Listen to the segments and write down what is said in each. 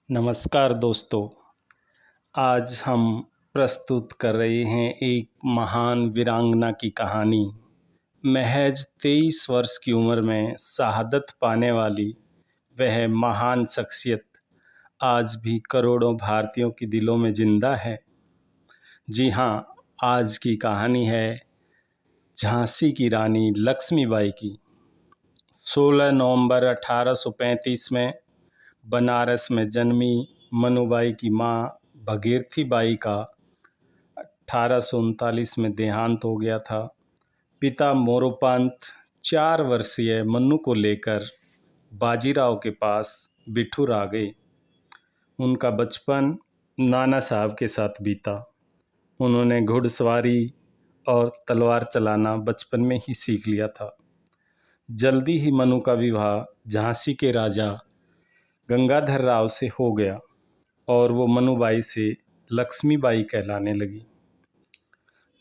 नमस्कार दोस्तों। आज हम प्रस्तुत कर रहे हैं एक महान वीरांगना की कहानी। महज 23 वर्ष की उम्र में शहादत पाने वाली वह महान शख्सियत आज भी करोड़ों भारतीयों के दिलों में जिंदा है। जी हाँ, आज की कहानी है झांसी की रानी लक्ष्मीबाई की। 16 नवंबर 1835 में बनारस में जन्मी मनुबाई की मां भागीरथी बाई का 1839 में देहांत हो गया था। पिता मोरोपंत 4 वर्षीय मन्नू को लेकर बाजीराव के पास बिठूर आ गए। उनका बचपन नाना साहब के साथ बीता। उन्होंने घुड़सवारी और तलवार चलाना बचपन में ही सीख लिया था। जल्दी ही मनु का विवाह झांसी के राजा गंगाधर राव से हो गया और वो मनुबाई से लक्ष्मीबाई कहलाने लगी।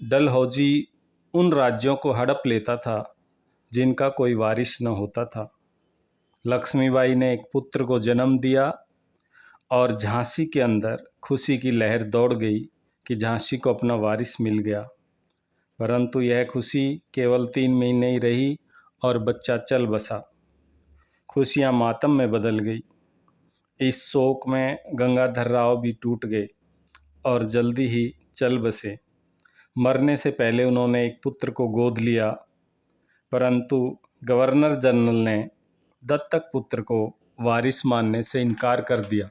डलहौजी उन राज्यों को हड़प लेता था जिनका कोई वारिस न होता था। लक्ष्मीबाई ने एक पुत्र को जन्म दिया और झांसी के अंदर खुशी की लहर दौड़ गई कि झांसी को अपना वारिस मिल गया। परंतु यह खुशी केवल 3 महीने ही रही और बच्चा चल बसा। खुशियां मातम में बदल गई। इस शोक में गंगाधर राव भी टूट गए और जल्दी ही चल बसे। मरने से पहले उन्होंने एक पुत्र को गोद लिया, परंतु गवर्नर जनरल ने दत्तक पुत्र को वारिस मानने से इनकार कर दिया।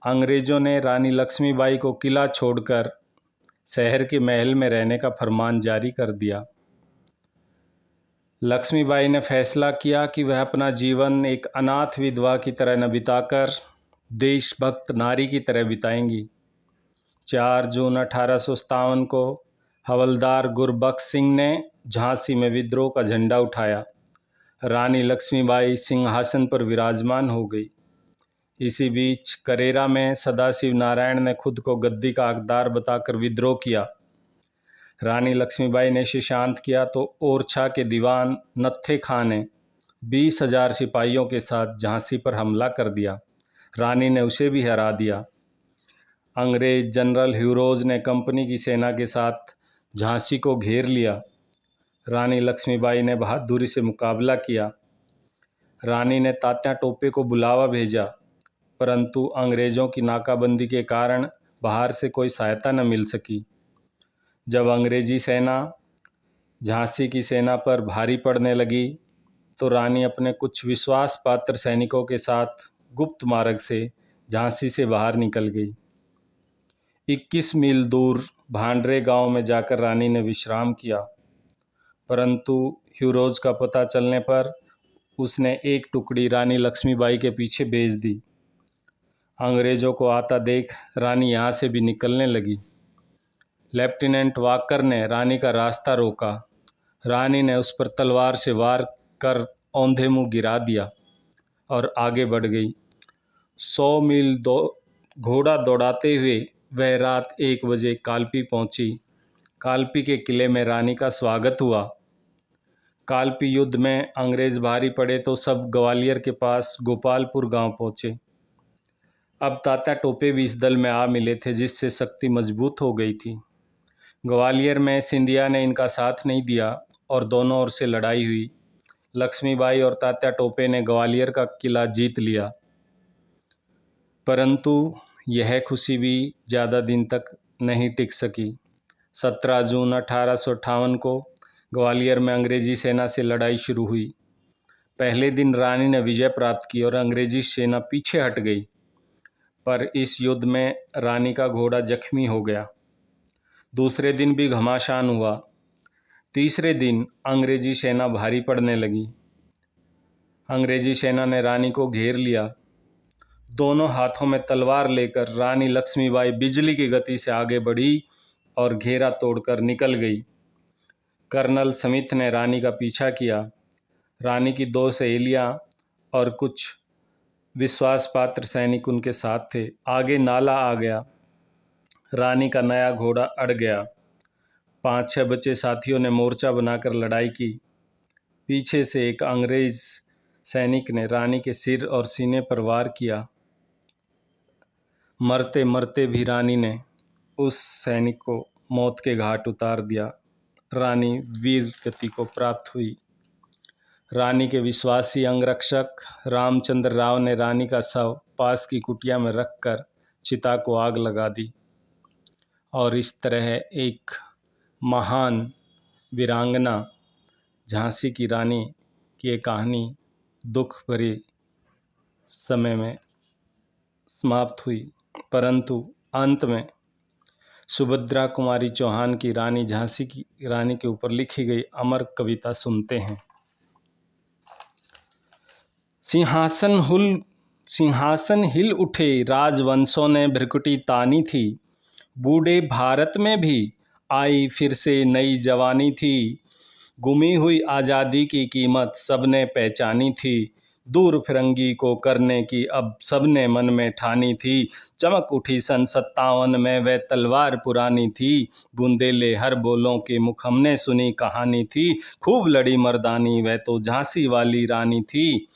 अंग्रेजों ने रानी लक्ष्मीबाई को किला छोड़कर शहर के महल में रहने का फरमान जारी कर दिया। लक्ष्मीबाई ने फैसला किया कि वह अपना जीवन एक अनाथ विधवा की तरह न बिताकर देशभक्त नारी की तरह बिताएंगी। 4 जून 1857 को हवलदार गुरबख्श सिंह ने झांसी में विद्रोह का झंडा उठाया। रानी लक्ष्मीबाई सिंहासन पर विराजमान हो गई। इसी बीच करेरा में सदाशिव नारायण ने खुद को गद्दी का हकदार बताकर विद्रोह किया। रानी लक्ष्मीबाई ने इसे शांत किया तो ओरछा के दीवान नत्थे खां ने 20,000 सिपाहियों के साथ झांसी पर हमला कर दिया। रानी ने उसे भी हरा दिया। अंग्रेज जनरल ह्यूरोज ने कंपनी की सेना के साथ झांसी को घेर लिया। रानी लक्ष्मीबाई ने बहादुरी से मुकाबला किया। रानी ने तात्या टोपे को बुलावा भेजा, परंतु अंग्रेज़ों की नाकाबंदी के कारण बाहर से कोई सहायता न मिल सकी। जब अंग्रेजी सेना झांसी की सेना पर भारी पड़ने लगी तो रानी अपने कुछ विश्वास पात्र सैनिकों के साथ गुप्त मार्ग से झांसी से बाहर निकल गई। 21 मील दूर भांडरे गांव में जाकर रानी ने विश्राम किया, परंतु ह्यूरोज का पता चलने पर उसने एक टुकड़ी रानी लक्ष्मीबाई के पीछे भेज दी। अंग्रेज़ों को आता देख रानी यहाँ से भी निकलने लगी। लेफ्टिनेंट वाकर ने रानी का रास्ता रोका। रानी ने उस पर तलवार से वार कर औंधे मुंह गिरा दिया और आगे बढ़ गई। 100 मील घोड़ा दौड़ाते हुए वह रात 1 बजे कालपी पहुंची। कालपी के किले में रानी का स्वागत हुआ। कालपी युद्ध में अंग्रेज भारी पड़े तो सब ग्वालियर के पास गोपालपुर गांव पहुंचे। अब तात्या टोपे भी इस दल में आ मिले थे, जिससे शक्ति मजबूत हो गई थी। ग्वालियर में सिंधिया ने इनका साथ नहीं दिया और दोनों ओर से लड़ाई हुई। लक्ष्मीबाई और तात्या टोपे ने ग्वालियर का किला जीत लिया, परंतु यह खुशी भी ज़्यादा दिन तक नहीं टिक सकी। 17 जून 1858 को ग्वालियर में अंग्रेजी सेना से लड़ाई शुरू हुई। पहले दिन रानी ने विजय प्राप्त की और अंग्रेजी सेना पीछे हट गई, पर इस युद्ध में रानी का घोड़ा जख्मी हो गया। दूसरे दिन भी घमासान हुआ। तीसरे दिन अंग्रेजी सेना भारी पड़ने लगी। अंग्रेजी सेना ने रानी को घेर लिया। दोनों हाथों में तलवार लेकर रानी लक्ष्मीबाई बिजली की गति से आगे बढ़ी और घेरा तोड़कर निकल गई। कर्नल स्मिथ ने रानी का पीछा किया। रानी की 2 सहेलियां और कुछ विश्वास पात्र सैनिक उनके साथ थे। आगे नाला आ गया। रानी का नया घोड़ा अड़ गया। 5-6 बचे साथियों ने मोर्चा बनाकर लड़ाई की। पीछे से एक अंग्रेज सैनिक ने रानी के सिर और सीने पर वार किया। मरते मरते भी रानी ने उस सैनिक को मौत के घाट उतार दिया। रानी वीर गति को प्राप्त हुई। रानी के विश्वासी अंगरक्षक रामचंद्र राव ने रानी का शव पास की कुटिया में रखकर चिता को आग लगा दी। और इस तरह एक महान वीरांगना झांसी की रानी की ये कहानी दुख भरी समय में समाप्त हुई। परंतु अंत में सुभद्रा कुमारी चौहान की रानी झांसी की रानी के ऊपर लिखी गई अमर कविता सुनते हैं। सिंहासन हिल उठे, राजवंशों ने भ्रिकुटी तानी थी। बूढ़े भारत में भी आई फिर से नई जवानी थी। गुमी हुई आज़ादी की कीमत सबने पहचानी थी। दूर फिरंगी को करने की अब सबने मन में ठानी थी। चमक उठी सन 57 में वह तलवार पुरानी थी। बुंदेले हर बोलों के मुख हमने सुनी कहानी थी। खूब लड़ी मर्दानी वह तो झांसी वाली रानी थी।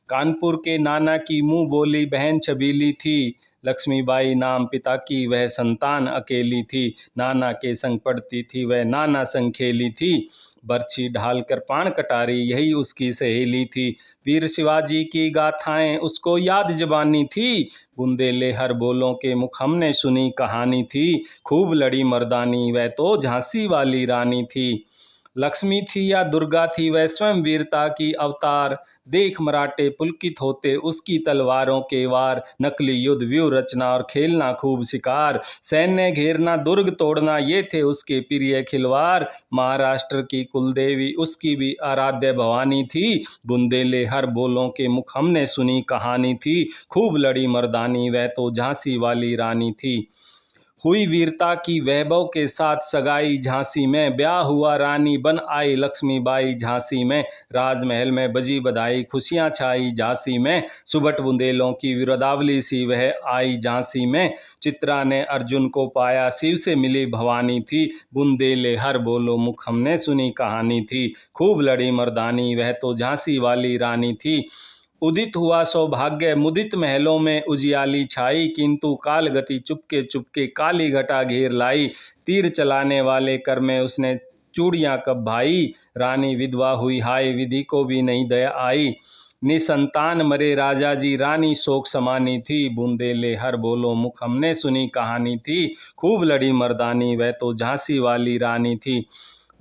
कानपुर के नाना की मुंह बोली बहन छबीली थी। लक्ष्मीबाई नाम पिता की वह संतान अकेली थी। नाना के संग पढ़ती थी वह नाना संग खेली थी। बर्छी ढालकर पान कटारी यही उसकी सहेली थी। वीर शिवाजी की गाथाएं उसको याद जबानी थी। बुंदेले हर बोलों के मुख हमने सुनी कहानी थी। खूब लड़ी मर्दानी वह तो झांसी वाली रानी थी। लक्ष्मी थी या दुर्गा थी वह स्वयं वीरता की अवतार। देख मराठे पुलकित होते उसकी तलवारों के वार। नकली युद्ध व्यूह रचना और खेलना खूब शिकार। सैन्य घेरना दुर्ग तोड़ना ये थे उसके प्रिय खिलवाड़। महाराष्ट्र की कुलदेवी उसकी भी आराध्य भवानी थी। बुंदेले हर बोलों के मुख हमने सुनी कहानी थी। खूब लड़ी मर्दानी वह तो झांसी वाली रानी थी। हुई वीरता की वैभव के साथ सगाई झांसी में। ब्याह हुआ रानी बन आई लक्ष्मीबाई झांसी में। राजमहल में बजी बधाई खुशियां छाई झांसी में। सुबट बुंदेलों की विरोधावली सी वह आई झांसी में। चित्रा ने अर्जुन को पाया शिव से मिली भवानी थी। बुंदेले हर बोलो मुख हमने सुनी कहानी थी। खूब लड़ी मर्दानी वह तो झांसी वाली रानी थी। उदित हुआ सौभाग्य मुदित महलों में उजियाली छाई। किंतु काल गति चुपके चुपके काली घटा घेर लाई। तीर चलाने वाले कर में उसने चूड़ियां कब भाई। रानी विधवा हुई हाय विधि को भी नहीं दया आई। निसंतान मरे राजा जी रानी शोक समानी थी। बुंदेले हर बोलो मुख हमने सुनी कहानी थी। खूब लड़ी मर्दानी वह तो झांसी वाली रानी थी।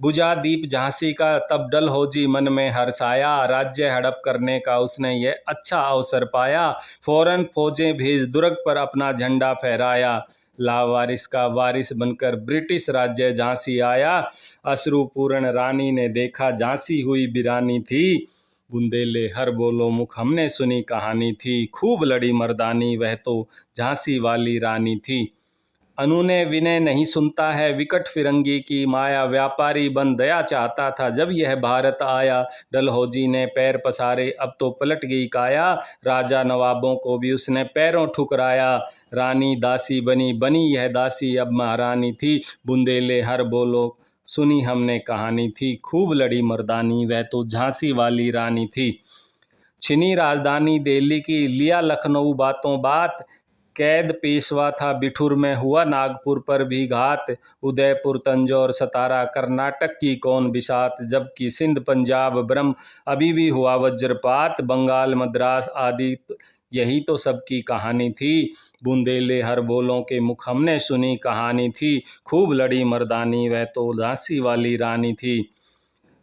बुझा दीप झांसी का तब डलहौजी मन में हर्षाया। राज्य हड़प करने का उसने यह अच्छा अवसर पाया। फौरन फौजें भेज दुर्ग पर अपना झंडा फहराया। लावारिस का वारिस बनकर ब्रिटिश राज्य झांसी आया। अश्रुपूर्ण रानी ने देखा झांसी हुई वीरानी थी। बुंदेले हर बोलो मुख हमने सुनी कहानी थी। खूब लड़ी मर्दानी वह तो झांसी वाली रानी थी। अनुनय विनय नहीं सुनता है विकट फिरंगी की माया। व्यापारी बन दया चाहता था जब यह भारत आया। डलहौजी ने पैर पसारे अब तो पलट गई काया। राजा नवाबों को भी उसने पैरों ठुकराया। रानी दासी बनी बनी यह दासी अब महारानी थी। बुंदेले हर बोलो सुनी हमने कहानी थी। खूब लड़ी मर्दानी वह तो झांसी वाली रानी थी। छिनी राजधानी दिल्ली की लिया लखनऊ बातों बात। कैद पेशवा था बिठुर में हुआ नागपुर पर भी घात। उदयपुर तंजौर सतारा कर्नाटक की कौन बिसात। जबकि सिंध पंजाब ब्रह्म अभी भी हुआ वज्रपात। बंगाल मद्रास आदि यही तो सबकी कहानी थी। बुंदेले हर बोलों के मुख हमने सुनी कहानी थी। खूब लड़ी मर्दानी वह तो झांसी वाली रानी थी।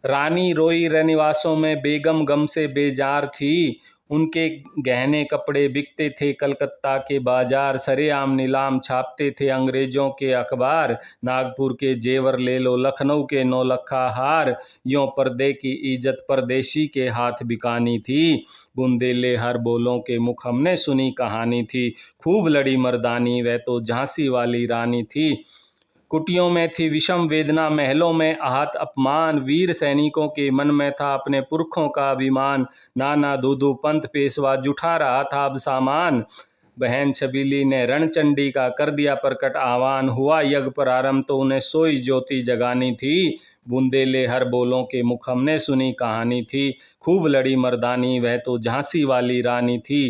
रानी रोई रनिवासों में बेगम गम से बेजार थी। उनके गहने कपड़े बिकते थे कलकत्ता के बाजार। सरेआम नीलाम छापते थे अंग्रेजों के अखबार। नागपुर के जेवर ले लो लखनऊ के नौलखा हार। यों पर्दे की इज्जत परदेशी के हाथ बिकानी थी। बुंदेले हर बोलों के मुख हमने सुनी कहानी थी। खूब लड़ी मर्दानी वह तो झांसी वाली रानी थी। कुटियों में थी विषम वेदना महलों में आहत अपमान। वीर सैनिकों के मन में था अपने पुरखों का अभिमान। नाना दूधू पंथ पेशवा जुटा रहा था अब सामान। बहन छबीली ने रणचंडी का कर दिया प्रकट आह्वान। हुआ यज्ञ प्रारंभ तो उन्हें सोई ज्योति जगानी थी। बुंदेले हर बोलों के मुख हमने सुनी कहानी थी। खूब लड़ी मर्दानी वह तो झांसी वाली रानी थी।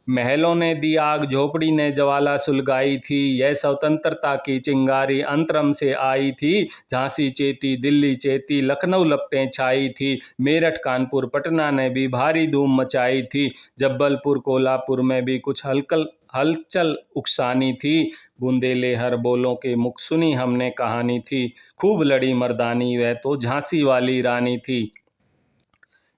महलों ने दी आग, झोपड़ी ने ज्वाला सुलगाई थी, यह स्वतंत्रता की चिंगारी अंतरम से आई थी। झांसी चेती, दिल्ली चेती, लखनऊ लपटें छाई थी, मेरठ कानपुर पटना ने भी भारी धूम मचाई थी, जब्बलपुर कोल्हापुर में भी कुछ हलचल उकसानी थी। बूंदेले हर बोलों के मुख सुनी हमने कहानी थी, खूब लड़ी मर्दानी वह तो झांसी वाली रानी थी।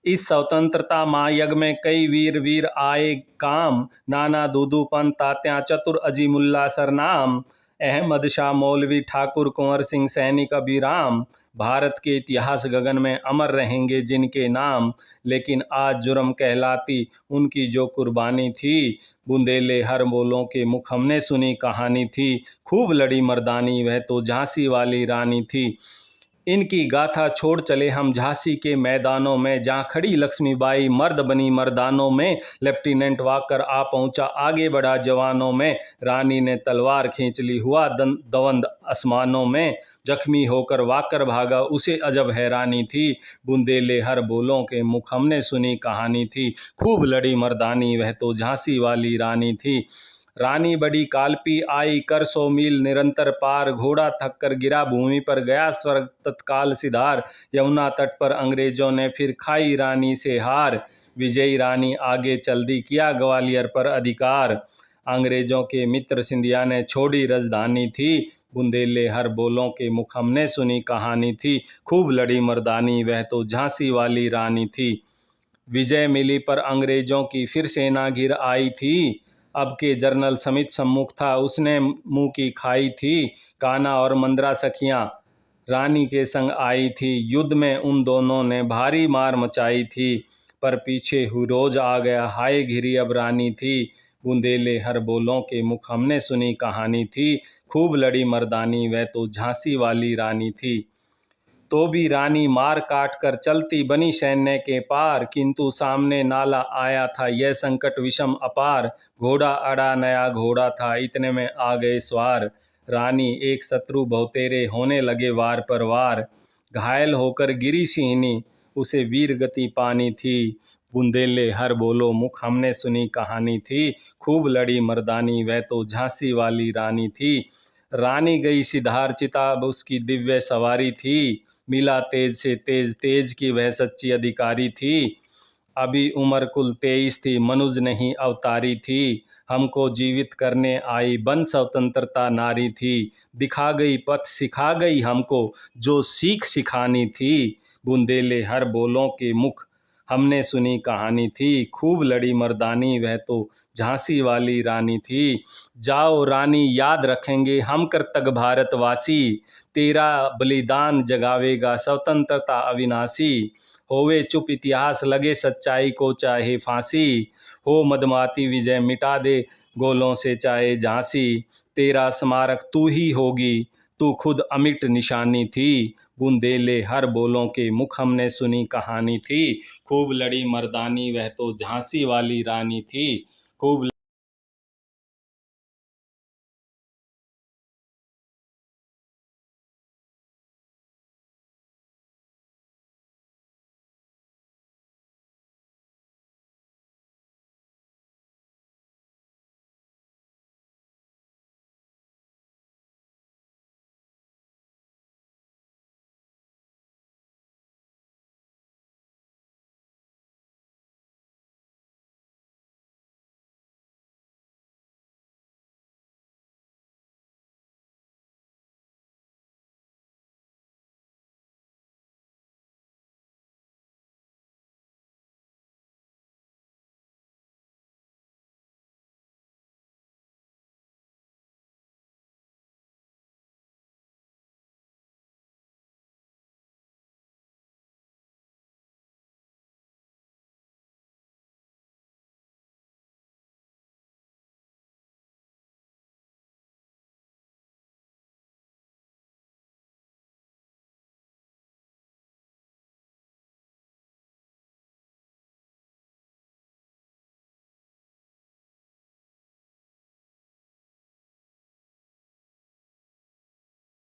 इस स्वतंत्रता महायज्ञ में कई वीर वीर आए काम, नाना दूदू पंत, तात्या चतुर, अजीमुल्ला सरनाम, अहमद शाह मौलवी, ठाकुर कुंवर सिंह, सैनिक अभिराम। भारत के इतिहास गगन में अमर रहेंगे जिनके नाम, लेकिन आज जुर्म कहलाती उनकी जो कुर्बानी थी। बुंदेले हर बोलों के मुख हमने सुनी कहानी थी, खूब लड़ी मर्दानी वह तो झांसी वाली रानी थी। इनकी गाथा छोड़ चले हम झांसी के मैदानों में, जहाँ खड़ी लक्ष्मीबाई मर्द बनी मर्दानों में। लेफ्टिनेंट वाकर आ पहुंचा, आगे बढ़ा जवानों में, रानी ने तलवार खींच ली, हुआ दवंद आसमानों में। जख्मी होकर वाकर भागा, उसे अजब हैरानी थी, बुंदेले हर बोलों के मुख हमने सुनी कहानी थी, खूब लड़ी मर्दानी वह तो झांसी वाली रानी थी। रानी बड़ी कालपी आई कर 100 मील निरंतर पार, घोड़ा थक कर गिरा भूमि पर, गया स्वर्ग तत्काल सिधार। यमुना तट पर अंग्रेजों ने फिर खाई रानी से हार, विजयी रानी आगे चल दी, किया ग्वालियर पर अधिकार। अंग्रेजों के मित्र सिंधिया ने छोड़ी राजधानी थी, बुंदेले हर बोलों के मुख हमने सुनी कहानी थी, खूब लड़ी मर्दानी वह तो झांसी वाली रानी थी। विजय मिली पर अंग्रेजों की फिर सेना घिर आई थी, अब के जनरल समित सम्मुख था, उसने मुंह की खाई थी। कान्हा और मंद्रा सखियां रानी के संग आई थी, युद्ध में उन दोनों ने भारी मार मचाई थी, पर पीछे हुरोज आ गया, हाय घिरी अब रानी थी। बुंदेले हर बोलों के मुख हमने सुनी कहानी थी, खूब लड़ी मर्दानी वह तो झांसी वाली रानी थी। तो भी रानी मार काट कर चलती बनी सैन्य के पार, किंतु सामने नाला आया था यह संकट विषम अपार। घोड़ा अड़ा नया घोड़ा था, इतने में आ गए स्वार, रानी एक शत्रु बहुतेरे होने लगे वार पर वार। घायल होकर गिरी सिंहनी, उसे वीर गति पानी थी, बुंदेले हर बोलो मुख हमने सुनी कहानी थी, खूब लड़ी मर्दानी वह तो झांसी वाली रानी थी। रानी गई सिधार चिताब उसकी दिव्य सवारी थी, मिला तेज से तेज, तेज की वह सच्ची अधिकारी थी। अभी उम्र कुल 23 थी, मनुज नहीं अवतारी थी, हमको जीवित करने आई बन स्वतंत्रता नारी थी। दिखा गई पथ सिखा गई हमको जो सीख सिखानी थी, बुंदेले हर बोलों के मुख हमने सुनी कहानी थी, खूब लड़ी मर्दानी वह तो झांसी वाली रानी थी। जाओ रानी याद रखेंगे हम कर्तग भारतवासी, तेरा बलिदान जगावेगा स्वतंत्रता अविनाशी। होवे चुप इतिहास लगे सच्चाई को चाहे फांसी, हो मदमाती विजय मिटा दे गोलों से चाहे झांसी। तेरा स्मारक तू ही होगी, तू खुद अमिट निशानी थी, बुंदेले हर बोलों के मुख हमने सुनी कहानी थी, खूब लड़ी मर्दानी वह तो झांसी वाली रानी थी, खूब